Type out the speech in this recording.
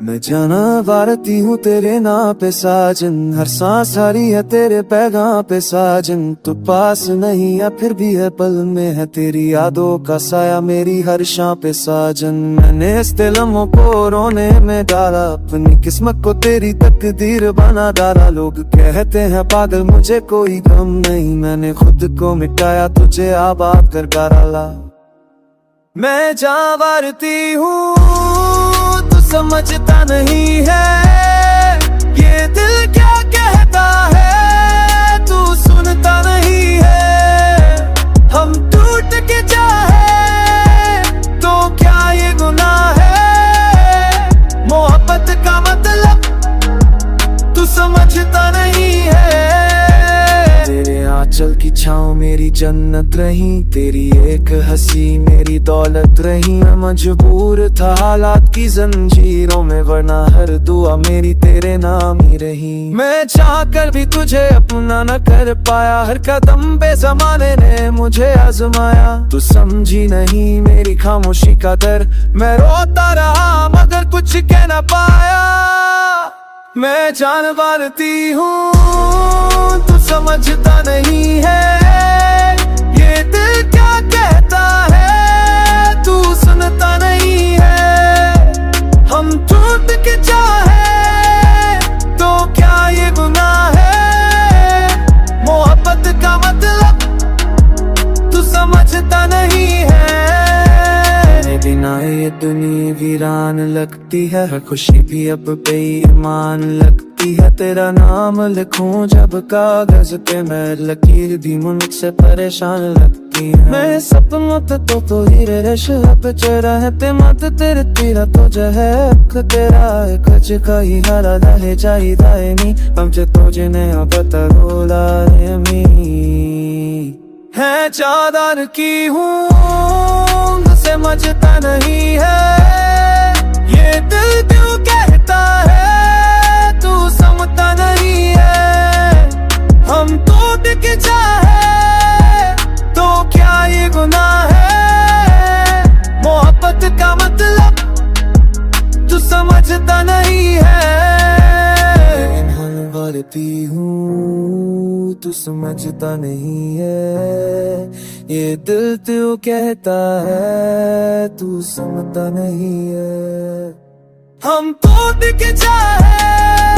मैं जाना वारती हूँ तेरे नाम पे साजन, हर सांस हरी है तेरे पैगाम पे साजन। तू पास नहीं है फिर भी है पल में है तेरी यादों का साया मेरी हर शाम पे साजन। मैंने इस लम्हों को रोने में डाला, अपनी किस्मत को तेरी तकदीर बना डाला। लोग कहते हैं पागल मुझे कोई गम नहीं, मैंने खुद को मिटाया तुझे आबाद कर डाला। मैं जावारती हूँ तू समझता नहीं है, ये दिल क्या कहता है तू सुनता नहीं है। हम टूट के चाहे तो क्या ये गुनाह है, मोहब्बत का मतलब तू समझता नहीं है। तेरे आंचल की छाँव मेरी जन्नत रही, तेरी एक हंसी मेरी दौलत रही। मैं मजबूर था हालात की जंजीरों में, वरना हर दुआ मेरी तेरे नाम ही रही। मैं चाह कर भी तुझे अपना न कर पाया, हर कदम पे ज़माने ने मुझे आजमाया। तू समझी नहीं मेरी खामोशी का दर्द, मैं रोता रहा मगर कुछ कह न पाया। मैं जान वारती हूँ तू समझता नहीं है, ये दिल क्या कहता है तू सुनता नहीं है। हम टूट के चाहे तो क्या ये गुनाह है, मोहब्बत का मतलब तू समझता नहीं है। तेरे बिना ये दुनिया वीरान लगती है, हर खुशी भी अब बेईमान लगती है। तेरा नाम लिखूं जब कागज पे मैं, लकीर भी मुझसे परेशान लगती है। मैं सपनों तो हीरे रेशम चेहरा है ते मत तेरे तीरा तो जहक तेरा कुछ कहीं हरा रहे चाहिदा नहीं। समझे तुझे नया पता रोला मी है चादर की हूँ समझता नहीं है, ये दिल क्यों कहता है तू समझता नहीं है। हम टूट के चाहे तो क्या ये गुनाह है, मोहब्बत का मतलब तू समझता नहीं है। वारती हूँ तू समझता नहीं है, ये दिल तू कहता है तू समझता नहीं है। हम टूट के चाहे